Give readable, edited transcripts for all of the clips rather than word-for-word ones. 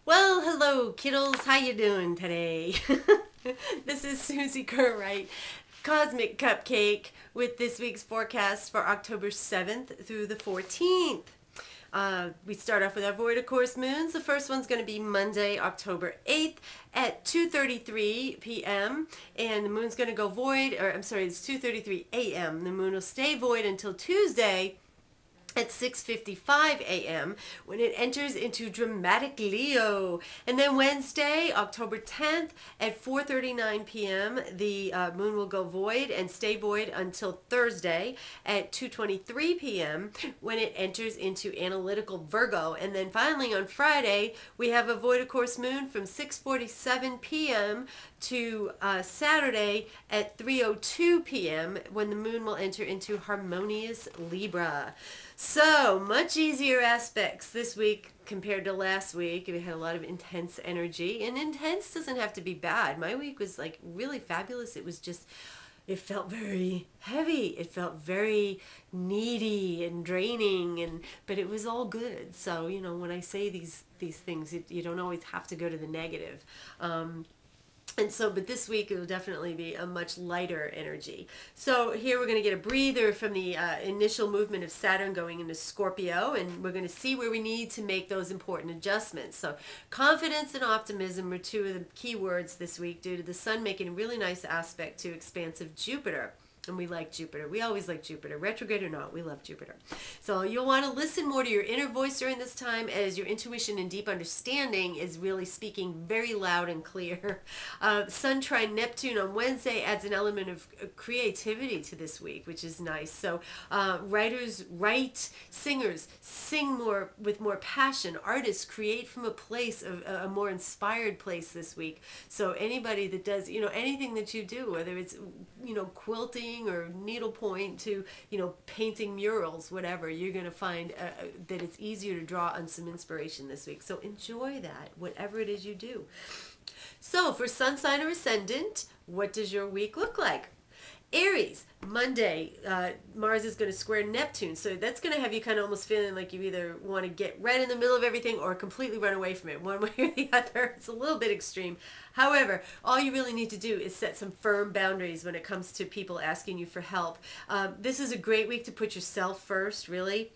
Well, hello, kiddos. How you doing today? This is Susie Kerr-Wright, Cosmic Cupcake, with this week's forecast for October 7th through the 14th. We start off with our void of course moons. The first one's going to be Monday, October 8th at 2:33 p.m. and the moon's going to go void, or I'm sorry, it's 2:33 a.m. The moon will stay void until Tuesday at 6:55 a.m. when it enters into dramatic Leo. And then Wednesday, October 10th at 4:39 p.m. the moon will go void and stay void until Thursday at 2:23 p.m. when it enters into analytical Virgo. And then finally on Friday, we have a void of course moon from 6:47 p.m. to Saturday at 3:02 p.m. when the moon will enter into harmonious Libra. So, much easier aspects this week compared to last week. We had a lot of intense energy, and intense doesn't have to be bad. My week was like really fabulous. It was just, it felt very heavy. It felt very needy and draining, but it was all good. So, you know, when I say these things, you don't always have to go to the negative. But this week it will definitely be a much lighter energy. So here we're going to get a breather from the initial movement of Saturn going into Scorpio, and we're going to see where we need to make those important adjustments. So confidence and optimism are two of the key words this week due to the Sun making a really nice aspect to expansive Jupiter. And we like Jupiter. We always like Jupiter. Retrograde or not, we love Jupiter. So you'll want to listen more to your inner voice during this time, as your intuition and deep understanding is really speaking very loud and clear. Sun trine Neptune on Wednesday adds an element of creativity to this week, which is nice. So writers write, singers sing more with more passion. Artists create from a place of a more inspired place this week. So anybody that does, you know, anything that you do, whether it's, you know, quilting or needlepoint to, you know, painting murals, whatever, you're going to find that it's easier to draw on some inspiration this week. So enjoy that, whatever it is you do. So for sun sign or ascendant, what does your week look like? Aries, Monday, Mars is going to square Neptune, so that's going to have you kind of almost feeling like you either want to get right in the middle of everything or completely run away from it, one way or the other. It's a little bit extreme. However, all you really need to do is set some firm boundaries when it comes to people asking you for help. This is a great week to put yourself first, really.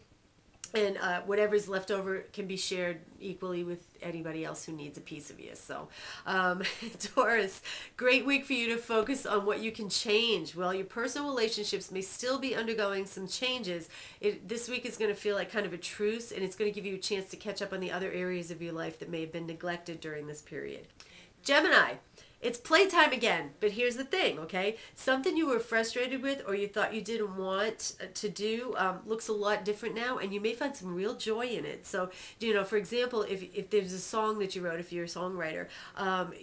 And whatever's left over can be shared equally with anybody else who needs a piece of you. So, Taurus, great week for you to focus on what you can change. Well, your personal relationships may still be undergoing some changes. This week is going to feel like kind of a truce, and it's going to give you a chance to catch up on the other areas of your life that may have been neglected during this period. Gemini, it's playtime again, but here's the thing, okay? Something you were frustrated with or you thought you didn't want to do looks a lot different now, and you may find some real joy in it. So, you know, for example, if there's a song that you wrote, if you're a songwriter,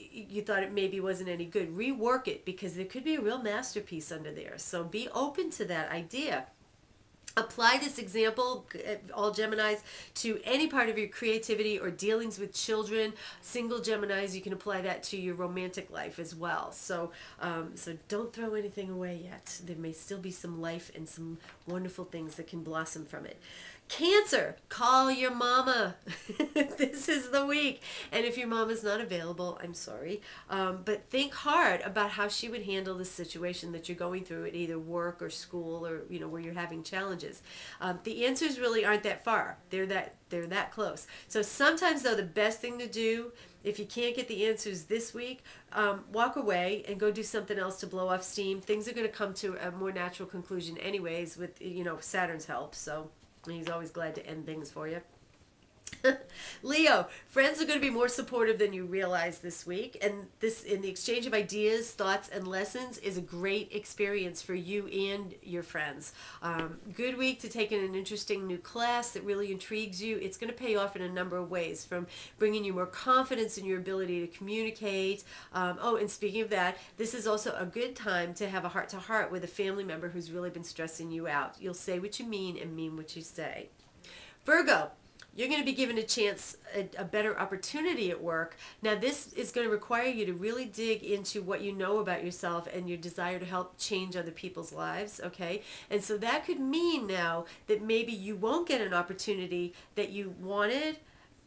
you thought it maybe wasn't any good, rework it, because there could be a real masterpiece under there. So be open to that idea. Apply this example, all Geminis, to any part of your creativity or dealings with children. Single Geminis, you can apply that to your romantic life as well. So, so don't throw anything away yet. There may still be some life and some wonderful things that can blossom from it. Cancer, call your mama. This is the week. And if your mama's not available, I'm sorry. But think hard about how she would handle the situation that you're going through at either work or school, or, you know, where you're having challenges. The answers really aren't that far. They're that close. So sometimes, though, the best thing to do, if you can't get the answers this week, walk away and go do something else to blow off steam. Things are going to come to a more natural conclusion anyways with, you know, Saturn's help. So he's always glad to end things for you. Leo, friends are going to be more supportive than you realize this week, and this, in the exchange of ideas, thoughts, and lessons, is a great experience for you and your friends. Good week to take in an interesting new class that really intrigues you. It's going to pay off in a number of ways, from bringing you more confidence in your ability to communicate. Oh, and speaking of that, this is also a good time to have a heart-to-heart with a family member who's really been stressing you out. You'll say what you mean and mean what you say. Virgo, you're going to be given a chance, a better opportunity at work. Now, this is going to require you to really dig into what you know about yourself and your desire to help change other people's lives, okay? And so that could mean now that maybe you won't get an opportunity that you wanted,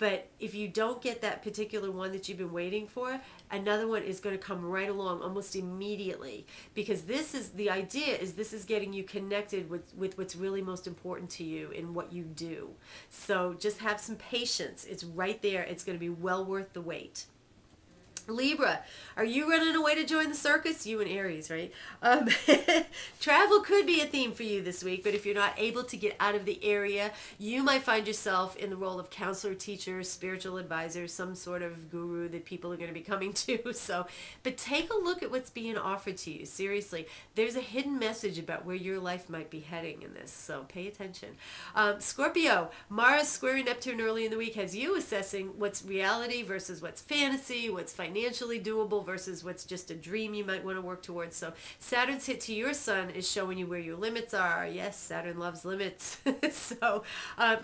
But if you don't get that particular one that you've been waiting for, another one is going to come right along almost immediately, because this is the idea, is this is getting you connected with what's really most important to you in what you do. So just have some patience. It's right there. It's going to be well worth the wait. Libra, are you running away to join the circus? You and Aries, right? Travel could be a theme for you this week, but if you're not able to get out of the area, you might find yourself in the role of counselor, teacher, spiritual advisor, some sort of guru that people are going to be coming to. So, but take a look at what's being offered to you. Seriously, there's a hidden message about where your life might be heading in this, so pay attention. Scorpio, Mars squaring Neptune early in the week has you assessing what's reality versus what's fantasy, what's financially doable versus what's just a dream you might want to work towards. So Saturn's hit to your sun is showing you where your limits are. Yes, Saturn loves limits. So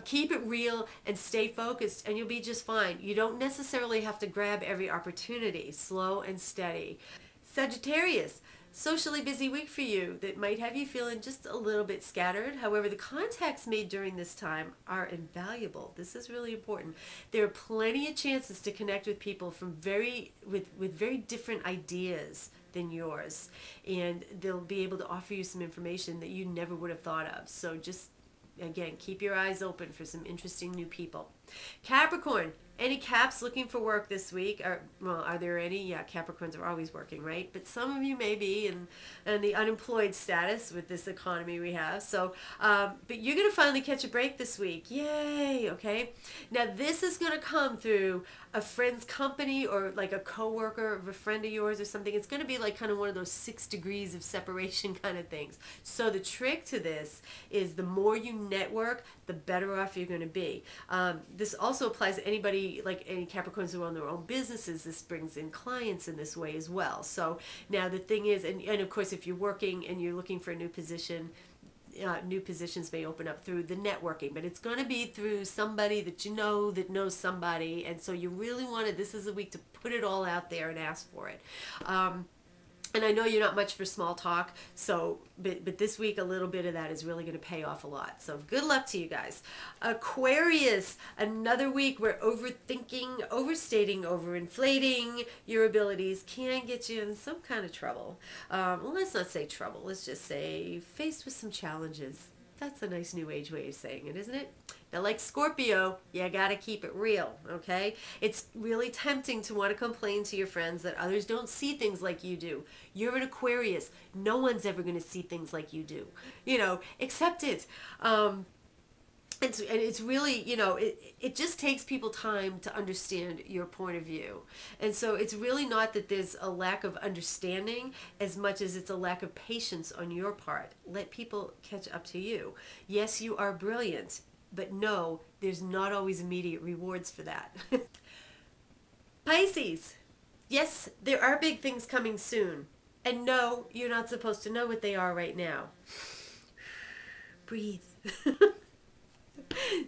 keep it real and stay focused, and you'll be just fine. You don't necessarily have to grab every opportunity. Slow and steady. Sagittarius, socially busy week for you that might have you feeling just a little bit scattered. However, the contacts made during this time are invaluable. This is really important. There are plenty of chances to connect with people from with very different ideas than yours, and they'll be able to offer you some information that you never would have thought of. So just, again, keep your eyes open for some interesting new people. Capricorn, any Caps looking for work this week? Are there any? Yeah, Capricorns are always working, right? But some of you may be in the unemployed status with this economy we have. So, but you're going to finally catch a break this week. Yay, okay? Now, this is going to come through a friend's company or like a coworker of a friend of yours or something. It's going to be like kind of one of those 6 degrees of separation kind of things. So the trick to this is the more you network, the better off you're going to be. This also applies to anybody, like any Capricorns who own their own businesses. This brings in clients in this way as well. So now the thing is, and of course, if you're working and you're looking for a new position, new positions may open up through the networking, but it's going to be through somebody that you know that knows somebody, and so you really want to, this is a week to put it all out there and ask for it. And I know you're not much for small talk, so but this week a little bit of that is really going to pay off a lot. So good luck to you guys. Aquarius, another week where overthinking, overstating, overinflating your abilities can get you in some kind of trouble. Well, let's not say trouble. Let's just say faced with some challenges. That's a nice new age way of saying it, isn't it? Now, like Scorpio, you gotta keep it real, okay? It's really tempting to want to complain to your friends that others don't see things like you do. You're an Aquarius. No one's ever going to see things like you do. You know, accept it. And it's really, you know, it just takes people time to understand your point of view. And so it's really not that there's a lack of understanding as much as it's a lack of patience on your part. Let people catch up to you. Yes, you are brilliant, but no, there's not always immediate rewards for that. Pisces, yes, there are big things coming soon. And no, you're not supposed to know what they are right now. Breathe.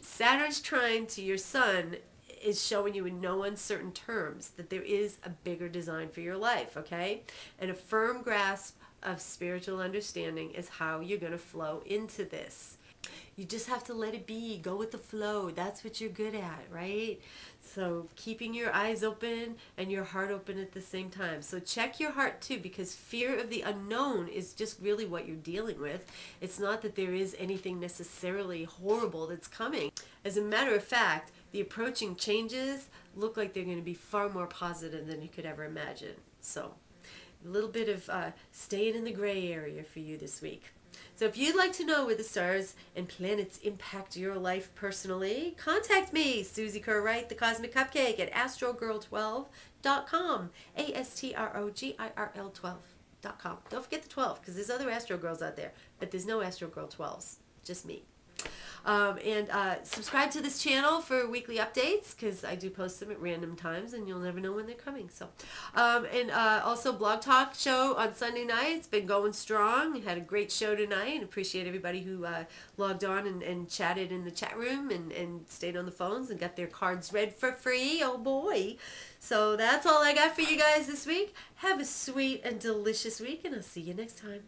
Saturn's trine to your sun is showing you in no uncertain terms that there is a bigger design for your life, okay? And a firm grasp of spiritual understanding is how you're going to flow into this. You just have to let it be. Go with the flow. That's what you're good at, right? So keeping your eyes open and your heart open at the same time. So check your heart too, because fear of the unknown is just really what you're dealing with. It's not that there is anything necessarily horrible that's coming. As a matter of fact, the approaching changes look like they're going to be far more positive than you could ever imagine. So a little bit of staying in the gray area for you this week. So if you'd like to know where the stars and planets impact your life personally, contact me, Susie Kerr-Wright, the Cosmic Cupcake, at astrogirl12.com, ASTROGIRL12.com. Don't forget the 12, because there's other Astro Girls out there, but there's no Astro Girl 12s, just me. Subscribe to this channel for weekly updates, because I do post them at random times and you'll never know when they're coming. So, also Blog Talk show on Sunday night. It's been going strong. Had a great show tonight, and appreciate everybody who logged on and chatted in the chat room and stayed on the phones and got their cards read for free. Oh boy. So that's all I got for you guys this week. Have a sweet and delicious week, and I'll see you next time.